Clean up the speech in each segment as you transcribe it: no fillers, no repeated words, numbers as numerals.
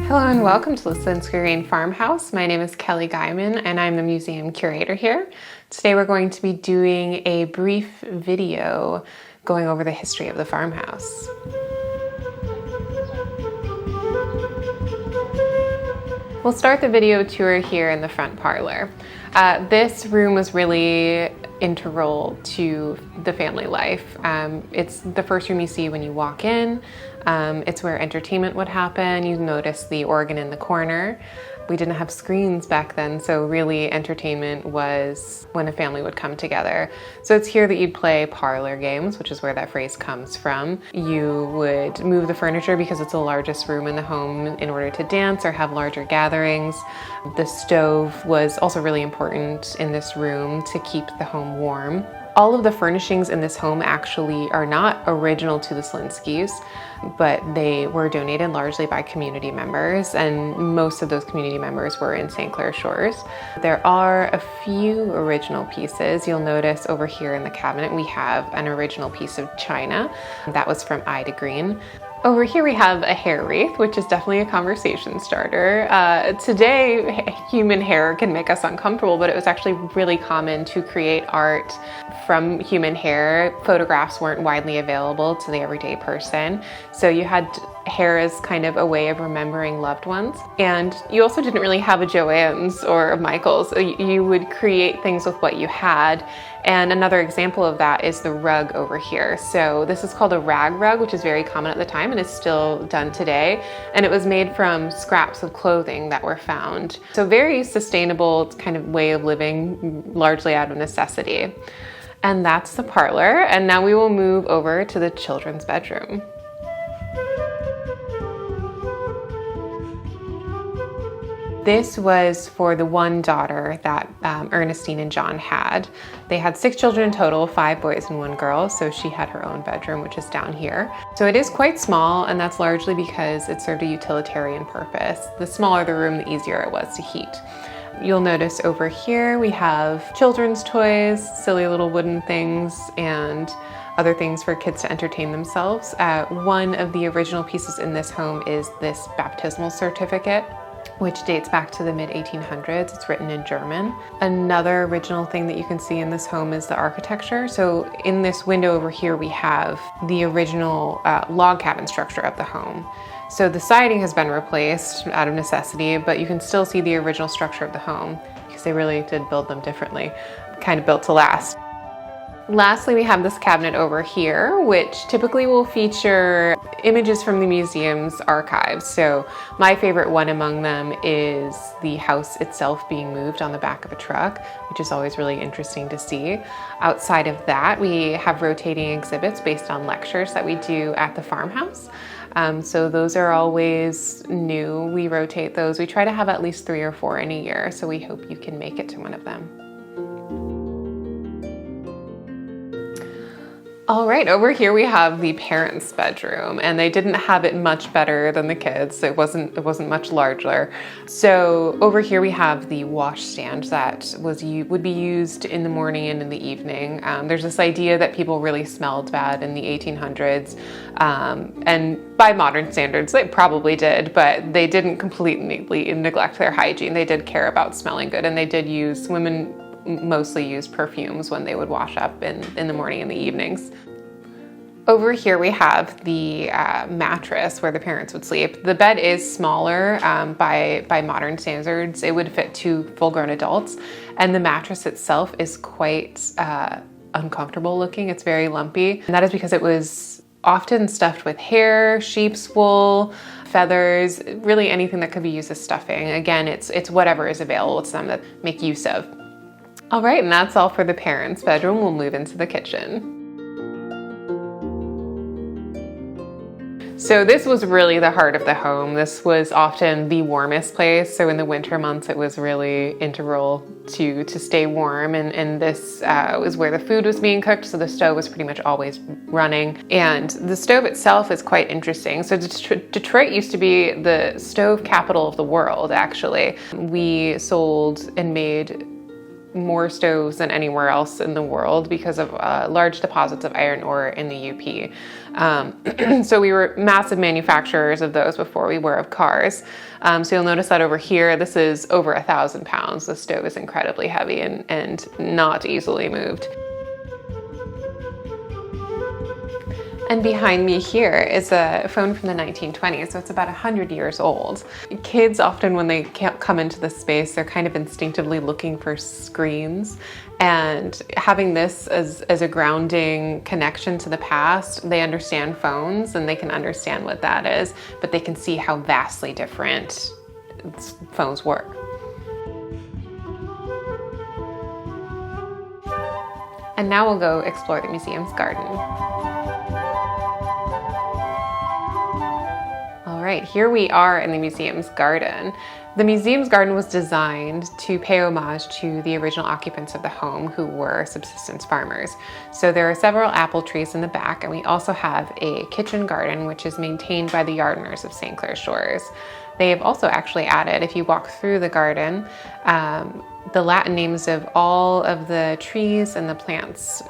Hello and welcome to the Selinsky-Green Farmhouse. My name is Kelly Guyman and I'm the museum curator here. Today we're going to be doing a brief video going over the history of the farmhouse. We'll start the video tour here in the front parlor. This room was really integral to the family life. It's the first room you see when you walk in. It's where entertainment would happen. You notice the organ in the corner. We didn't have screens back then, so really entertainment was when a family would come together. So it's here that you'd play parlor games, which is where that phrase comes from. You would move the furniture because it's the largest room in the home in order to dance or have larger gatherings. The stove was also really important in this room to keep the home warm. All of the furnishings in this home actually are not original to the Selinskys, but they were donated largely by community members, and most of those community members were in St. Clair Shores. There are a few original pieces. You'll notice over here in the cabinet we have an original piece of china. That was from Ida Green. Over here we have a hair wreath, which is definitely a conversation starter. Today, human hair can make us uncomfortable, but it was actually really common to create art from human hair. Photographs weren't widely available to the everyday person, so you had hair as kind of a way of remembering loved ones. And you also didn't really have a Joann's or a Michael's. You would create things with what you had. And another example of that is the rug over here. So this is called a rag rug, which is very common at the time and is still done today. And it was made from scraps of clothing that were found. So very sustainable kind of way of living, largely out of necessity. And that's the parlor. And now we will move over to the children's bedroom. This was for the one daughter that Ernestine and John had. They had 6 children in total, 5 boys and 1 girl, so she had her own bedroom, which is down here. So it is quite small, and that's largely because it served a utilitarian purpose. The smaller the room, the easier it was to heat. You'll notice over here we have children's toys, silly little wooden things, and other things for kids to entertain themselves. One of the original pieces in this home is this baptismal certificate, which dates back to the mid-1800s. It's written in German. Another original thing that you can see in this home is the architecture. So in this window over here, we have the original log cabin structure of the home. So the siding has been replaced out of necessity, but you can still see the original structure of the home because they really did build them differently, kind of built to last. Lastly, we have this cabinet over here, which typically will feature images from the museum's archives. So my favorite one among them is the house itself being moved on the back of a truck, which is always really interesting to see. Outside of that, we have rotating exhibits based on lectures that we do at the farmhouse. So those are always new. We rotate those. We try to have at least 3 or 4 in a year, so we hope you can make it to one of them. All right, over here we have the parents' bedroom, and they didn't have it much better than the kids. It wasn't much larger. So over here we have the washstand that would be used in the morning and in the evening. There's this idea that people really smelled bad in the 1800s, and by modern standards they probably did, but they didn't completely neglect their hygiene. They did care about smelling good, and they did use women mostly used perfumes when they would wash up in the morning and the evenings. Over here we have the mattress where the parents would sleep. The bed is smaller by modern standards. It would fit 2 full-grown adults, and the mattress itself is quite uncomfortable looking. It's very lumpy, and that is because it was often stuffed with hair, sheep's wool, feathers, really anything that could be used as stuffing. Again, it's whatever is available to them that make use of. All right, and that's all for the parents' bedroom. We'll move into the kitchen. So this was really the heart of the home. This was often the warmest place. So in the winter months, it was really integral to stay warm. And this was where the food was being cooked. So the stove was pretty much always running. And the stove itself is quite interesting. So Detroit used to be the stove capital of the world, actually. We sold and made more stoves than anywhere else in the world because of large deposits of iron ore in the UP. So we were massive manufacturers of those before we were of cars. So you'll notice that over here, this is over 1,000 pounds. The stove is incredibly heavy and not easily moved. And behind me here is a phone from the 1920s, so it's about 100 years old. Kids often, when they can't come into this space, they're kind of instinctively looking for screens. And having this as a grounding connection to the past, they understand phones and they can understand what that is, but they can see how vastly different phones were. And now we'll go explore the museum's garden. All right, here we are in the museum's garden. The museum's garden was designed to pay homage to the original occupants of the home, who were subsistence farmers. So there are several apple trees in the back, and we also have a kitchen garden, which is maintained by the gardeners of St. Clair Shores. They have also actually added, if you walk through the garden, the Latin names of all of the trees and the plants.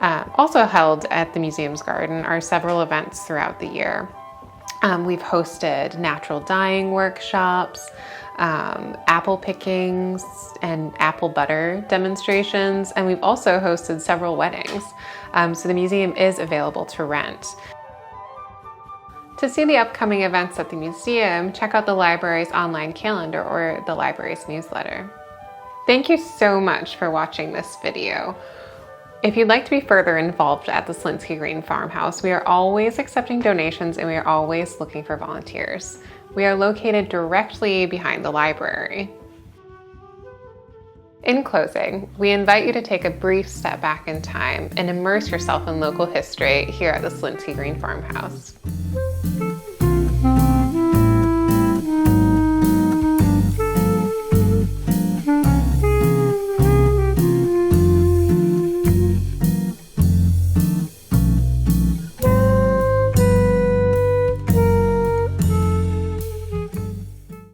Also held at the museum's garden are several events throughout the year. We've hosted natural dyeing workshops, apple pickings, and apple butter demonstrations, and we've also hosted several weddings. So the museum is available to rent. To see the upcoming events at the museum, check out the library's online calendar or the library's newsletter. Thank you so much for watching this video. If you'd like to be further involved at the Selinsky-Green Farmhouse, we are always accepting donations and we are always looking for volunteers. We are located directly behind the library. In closing, we invite you to take a brief step back in time and immerse yourself in local history here at the Selinsky-Green Farmhouse.